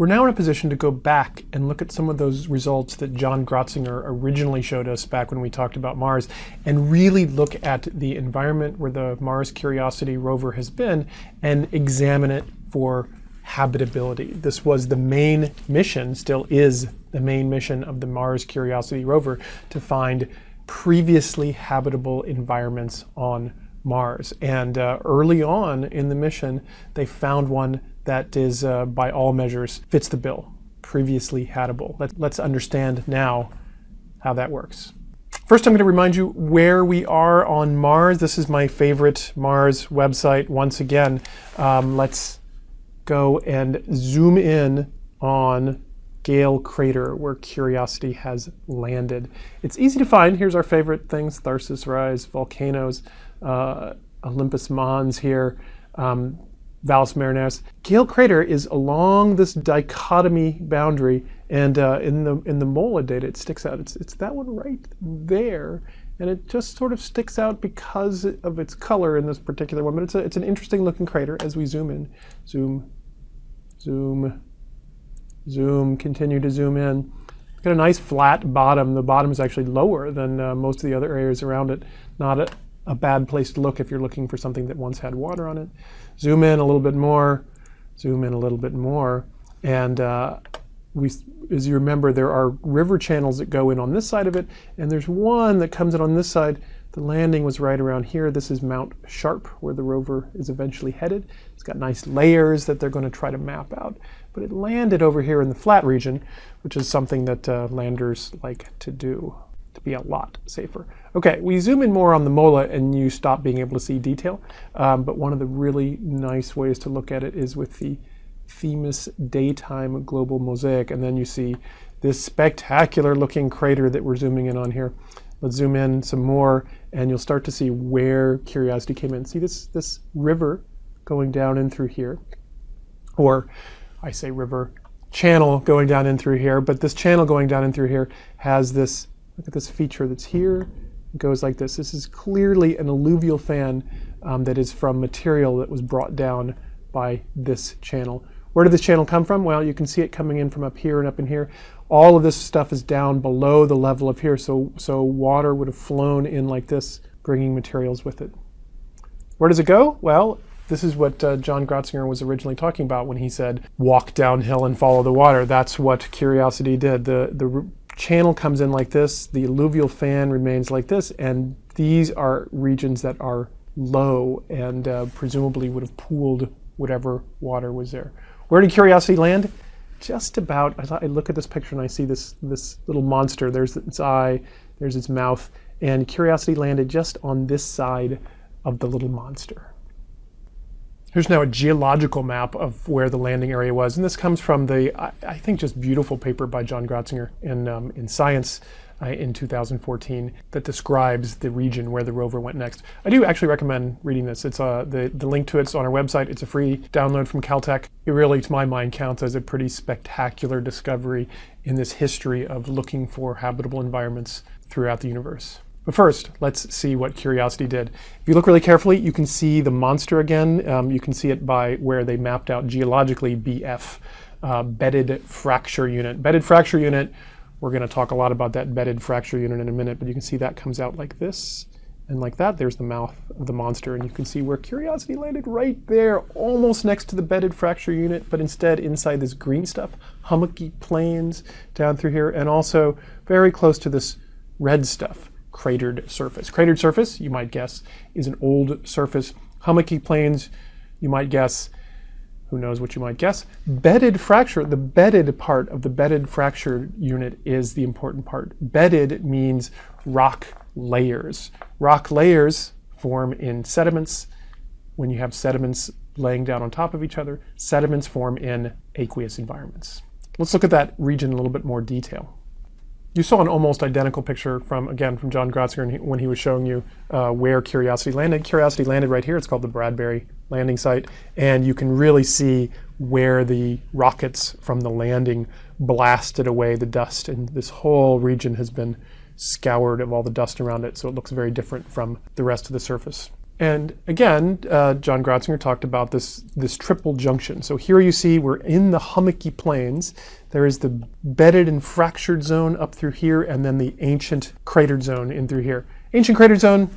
We're now in a position to go back and look at some of those results that John Grotzinger originally showed us back when we talked about Mars, and really look at the environment where the Mars Curiosity rover has been and examine it for habitability. This was the main mission, still is the main mission of the Mars Curiosity rover, to find previously habitable environments on Mars. And early on in the mission, they found one that is, by all measures, fits the bill, previously habitable. Let's understand now how that works. First, I'm going to remind you where we are on Mars. This is my favorite Mars website once again. Let's go and zoom in on Gale Crater, where Curiosity has landed. It's easy to find. Here's our favorite things: Tharsis Rise, volcanoes, Olympus Mons here, Valles Marineris. Gale Crater is along this dichotomy boundary, and in the MOLA data it sticks out. It's that one right there, and it just sort of sticks out because of its color in this particular one. But it's an interesting looking crater. As we zoom in, zoom, zoom, zoom, continue to zoom in. It's got a nice flat bottom. The bottom is actually lower than most of the other areas around it. Not a bad place to look if you're looking for something that once had water on it. Zoom in a little bit more, zoom in a little bit more, and as you remember, there are river channels that go in on this side of it, and there's one that comes in on this side. The landing was right around here. This is Mount Sharp, where the rover is eventually headed. It's got nice layers that they're going to try to map out, but it landed over here in the flat region, which is something that landers like to do, to be a lot safer. Okay, we zoom in more on the MOLA and you stop being able to see detail, but one of the really nice ways to look at it is with the Themis Daytime Global Mosaic, and then you see this spectacular looking crater that we're zooming in on here. Let's zoom in some more and you'll start to see where Curiosity came in. See this river going down in through here, or I say river, channel going down in through here, but this channel going down in through here has this, look at this feature that's here. It goes like this. This is clearly an alluvial fan that is from material that was brought down by this channel. Where did this channel come from? Well, you can see it coming in from up here and up in here. All of this stuff is down below the level of here, so water would have flown in like this, bringing materials with it. Where does it go? Well, this is what John Grotzinger was originally talking about when he said, walk downhill and follow the water. That's what Curiosity did. The channel comes in like this, the alluvial fan remains like this, and these are regions that are low and presumably would have pooled whatever water was there. Where did Curiosity land? Just about, I look at this picture and I see this little monster. There's its eye, there's its mouth, and Curiosity landed just on this side of the little monster. Here's now a geological map of where the landing area was, and this comes from the, I think, just beautiful paper by John Grotzinger in Science in 2014 that describes the region where the rover went next. I do actually recommend reading this. It's the link to it's on our website. It's a free download from Caltech. It really, to my mind, counts as a pretty spectacular discovery in this history of looking for habitable environments throughout the universe. But first, let's see what Curiosity did. If you look really carefully, you can see the monster again. You can see it by where they mapped out geologically BF, bedded fracture unit. Bedded fracture unit, we're going to talk a lot about that bedded fracture unit in a minute, but you can see that comes out like this and like that. There's the mouth of the monster, and you can see where Curiosity landed right there, almost next to the bedded fracture unit, but instead inside this green stuff, hummocky plains down through here, and also very close to this red stuff. Cratered surface. Cratered surface, you might guess, is an old surface. Hummocky plains, you might guess, who knows what you might guess. Bedded fracture, the bedded part of the bedded fracture unit is the important part. Bedded means rock layers. Rock layers form in sediments. When you have sediments laying down on top of each other, sediments form in aqueous environments. Let's look at that region in a little bit more detail. You saw an almost identical picture from John Grotzinger when he was showing you where Curiosity landed. Curiosity landed right here. It's called the Bradbury landing site. And you can really see where the rockets from the landing blasted away the dust. And this whole region has been scoured of all the dust around it, so it looks very different from the rest of the surface. And again, John Grotzinger talked about this triple junction. So here you see we're in the hummocky plains. There is the bedded and fractured zone up through here, and then the ancient cratered zone in through here. Ancient cratered zone,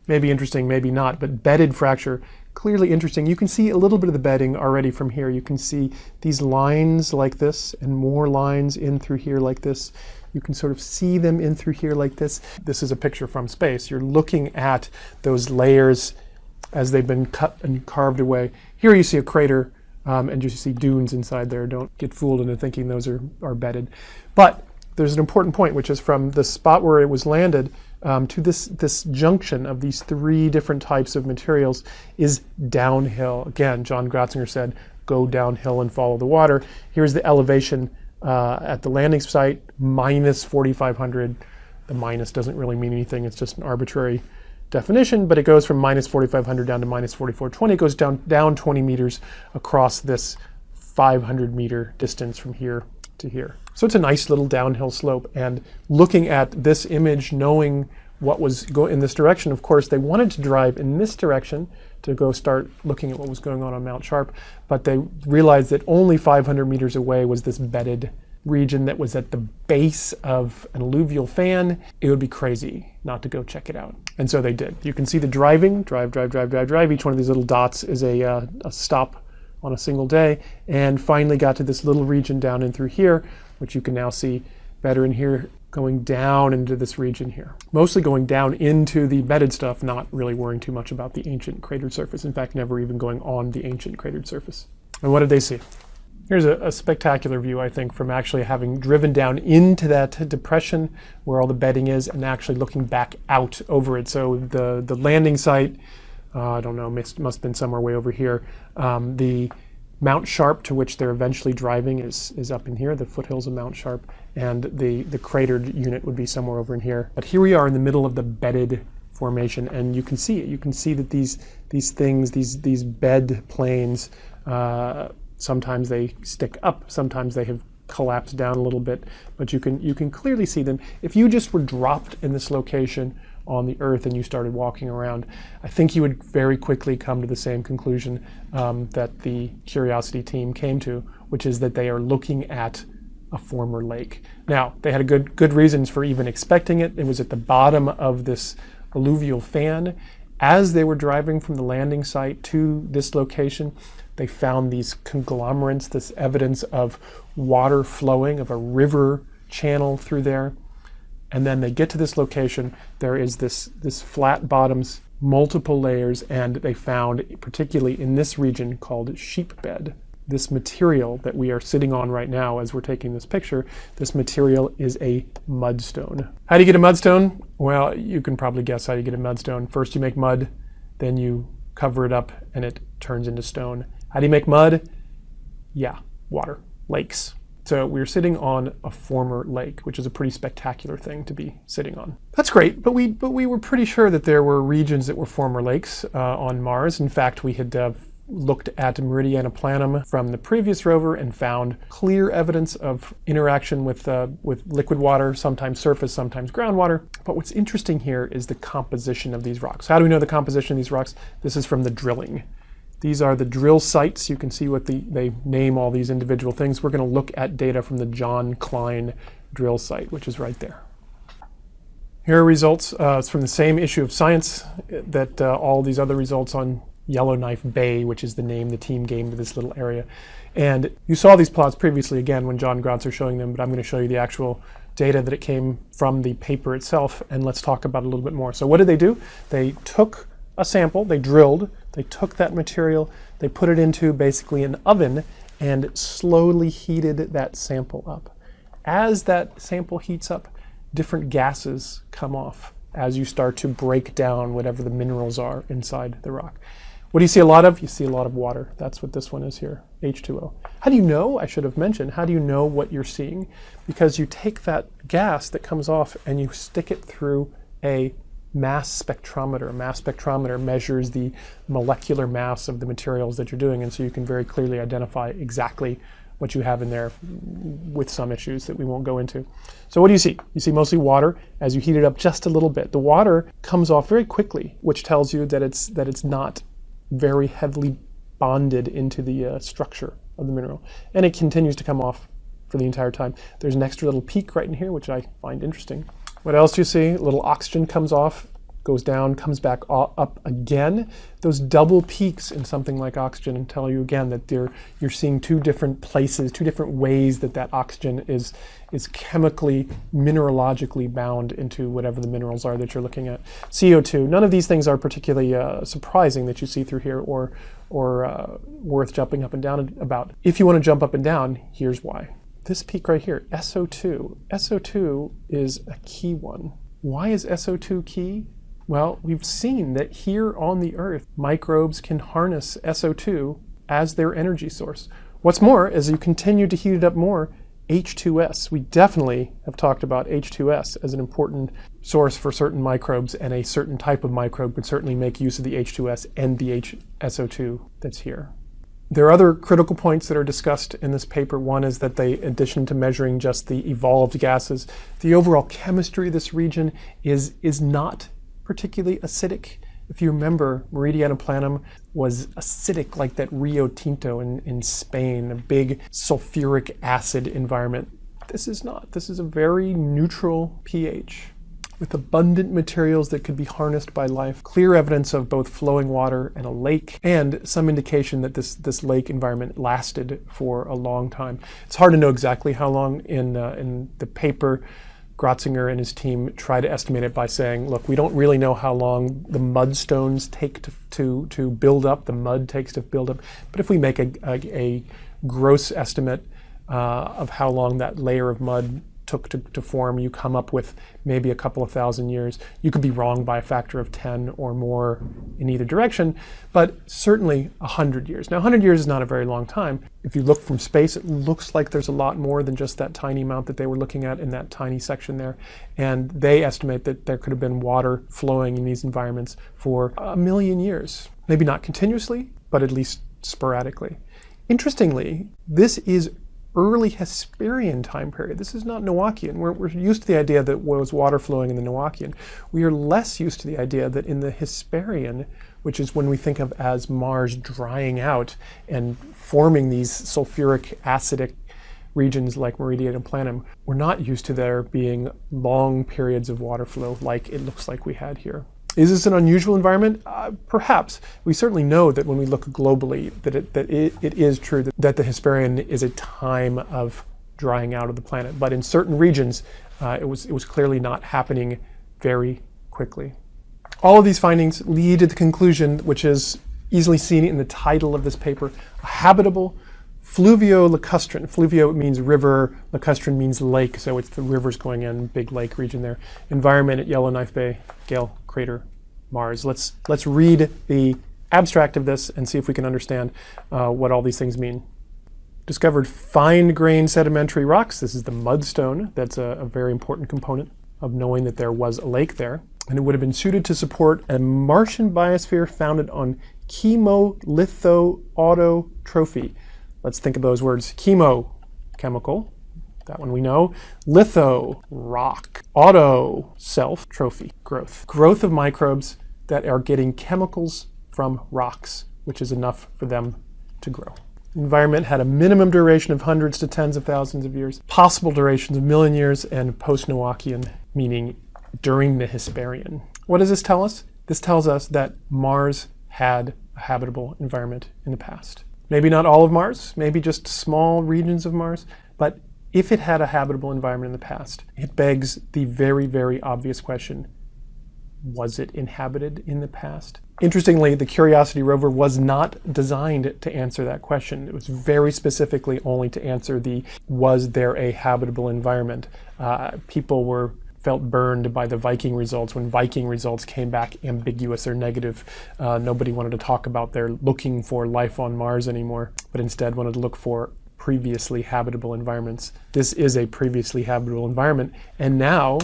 maybe interesting, maybe not, but bedded fracture, clearly interesting. You can see a little bit of the bedding already from here. You can see these lines like this and more lines in through here like this. You can sort of see them in through here like this. This is a picture from space. You're looking at those layers as they've been cut and carved away. Here you see a crater and you see dunes inside there. Don't get fooled into thinking those are bedded. But there's an important point, which is from the spot where it was landed to this junction of these three different types of materials is downhill. Again, John Grotzinger said, go downhill and follow the water. Here's the elevation at the landing site, minus 4,500. The minus doesn't really mean anything. It's just an arbitrary definition, but it goes from minus 4,500 down to minus 4,420. It goes down 20 meters across this 500 meter distance from here to here. So it's a nice little downhill slope. And looking at this image, knowing what was going in this direction, of course, they wanted to drive in this direction to go start looking at what was going on Mount Sharp, but they realized that only 500 meters away was this bedded region that was at the base of an alluvial fan. It would be crazy not to go check it out. And so they did. You can see the driving, drive. Each one of these little dots is a stop on a single day, and finally got to this little region down in through here, which you can now see better in here, going down into this region here. Mostly going down into the bedded stuff, not really worrying too much about the ancient cratered surface. In fact, never even going on the ancient cratered surface. And what did they see? Here's a spectacular view, I think, from actually having driven down into that depression where all the bedding is and actually looking back out over it. So the landing site, I don't know, must have been somewhere way over here. The Mount Sharp, to which they're eventually driving, is up in here, the foothills of Mount Sharp, and the cratered unit would be somewhere over in here. But here we are in the middle of the bedded formation, and you can see it. You can see that these things, these bed planes, sometimes they stick up, sometimes they have collapsed down a little bit, but you can clearly see them. If you just were dropped in this location on the Earth and you started walking around, I think you would very quickly come to the same conclusion that the Curiosity team came to, which is that they are looking at a former lake. Now, they had good reasons for even expecting it. It was at the bottom of this alluvial fan. As they were driving from the landing site to this location, they found these conglomerates, this evidence of water flowing, of a river channel through there. And then they get to this location, there is this flat bottoms, multiple layers, and they found, particularly in this region called sheep bed, this material that we are sitting on right now as we're taking this picture. This material is a mudstone. How do you get a mudstone? Well, you can probably guess how you get a mudstone. First you make mud, then you cover it up and it turns into stone. How do you make mud? Yeah, water, lakes. So we're sitting on a former lake, which is a pretty spectacular thing to be sitting on. That's great, but we were pretty sure that there were regions that were former lakes on Mars. In fact, we had looked at Meridiana Planum from the previous rover and found clear evidence of interaction with liquid water, sometimes surface, sometimes groundwater. But what's interesting here is the composition of these rocks. How do we know the composition of these rocks? This is from the drilling. These are the drill sites. You can see what they name all these individual things. We're going to look at data from the John Klein drill site, which is right there. Here are results. It's from the same issue of Science that all these other results on Yellowknife Bay, which is the name the team gave to this little area. And you saw these plots previously, again, when John Grotzinger showing them, but I'm going to show you the actual data that it came from the paper itself, and let's talk about it a little bit more. So what did they do? They took a sample, they drilled, they took that material, they put it into basically an oven and slowly heated that sample up. As that sample heats up, different gases come off as you start to break down whatever the minerals are inside the rock. What do you see a lot of? You see a lot of water. That's what this one is here, H2O. How do you know? I should have mentioned, how do you know what you're seeing? Because you take that gas that comes off and you stick it through a mass spectrometer. A mass spectrometer measures the molecular mass of the materials that you're doing, and so you can very clearly identify exactly what you have in there with some issues that we won't go into. So what do you see? You see mostly water. As you heat it up just a little bit, the water comes off very quickly, which tells you that it's not very heavily bonded into the structure of the mineral. And it continues to come off for the entire time. There's an extra little peak right in here, which I find interesting. What else do you see? A little oxygen comes off, goes down, comes back up again. Those double peaks in something like oxygen tell you again that you're seeing two different places, two different ways that oxygen is chemically, mineralogically bound into whatever the minerals are that you're looking at. CO2, none of these things are particularly surprising that you see through here or worth jumping up and down about. If you want to jump up and down, here's why. This peak right here, SO2. SO2 is a key one. Why is SO2 key? Well, we've seen that here on the Earth, microbes can harness SO2 as their energy source. What's more, as you continue to heat it up more, H2S. We definitely have talked about H2S as an important source for certain microbes, and a certain type of microbe could certainly make use of the H2S and the SO2 that's here. There are other critical points that are discussed in this paper. One is that in addition to measuring just the evolved gases, the overall chemistry of this region is not particularly acidic. If you remember, Meridiana Planum was acidic like that Rio Tinto in Spain, a big sulfuric acid environment. This is not. This is a very neutral pH with abundant materials that could be harnessed by life, clear evidence of both flowing water and a lake, and some indication that this lake environment lasted for a long time. It's hard to know exactly how long. In the paper, Grotzinger and his team try to estimate it by saying, look, we don't really know how long the mudstones take to build up, the mud takes to build up, but if we make a gross estimate of how long that layer of mud took to form, you come up with maybe a couple of thousand years. You could be wrong by a factor of 10 or more in either direction, but certainly 100 years. Now, 100 years is not a very long time. If you look from space, it looks like there's a lot more than just that tiny amount that they were looking at in that tiny section there. And they estimate that there could have been water flowing in these environments for 1 million years. Maybe not continuously, but at least sporadically. Interestingly, this is early Hesperian time period. This is not Noachian. We're used to the idea that there was water flowing in the Noachian. We are less used to the idea that in the Hesperian, which is when we think of as Mars drying out and forming these sulfuric acidic regions like Meridiana Planum, we're not used to there being long periods of water flow like it looks like we had here. Is this an unusual environment? Perhaps. We certainly know that when we look globally that it is true that the Hesperian is a time of drying out of the planet. But in certain regions, it was clearly not happening very quickly. All of these findings lead to the conclusion, which is easily seen in the title of this paper, a habitable fluvio-lacustrine. Fluvio means river, lacustrine means lake, so it's the rivers going in, big lake region there. Environment at Yellowknife Bay, Gale Crater, Mars. Let's read the abstract of this and see if we can understand what all these things mean. Discovered fine-grained sedimentary rocks. This is the mudstone. That's a very important component of knowing that there was a lake there. And it would have been suited to support a Martian biosphere founded on chemolithoautotrophy. Let's think of those words. Chemo, chemical, that one we know. Litho, rock. Auto, self, trophy, growth. Growth of microbes that are getting chemicals from rocks, which is enough for them to grow. The environment had a minimum duration of hundreds to tens of thousands of years, possible durations of million years, and post-Noachian, meaning during the Hesperian. What does this tell us? This tells us that Mars had a habitable environment in the past. Maybe not all of Mars, maybe just small regions of Mars, but if it had a habitable environment in the past, it begs the very, very obvious question, was it inhabited in the past? Interestingly, the Curiosity rover was not designed to answer that question. It was very specifically only to answer was there a habitable environment? People felt burned by the Viking results. When Viking results came back ambiguous or negative, nobody wanted to talk about their looking for life on Mars anymore, but instead wanted to look for previously habitable environments. This is a previously habitable environment, and now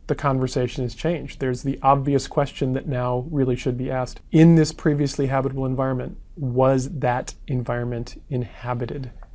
the conversation has changed. There's the obvious question that now really should be asked. In this previously habitable environment, was that environment inhabited?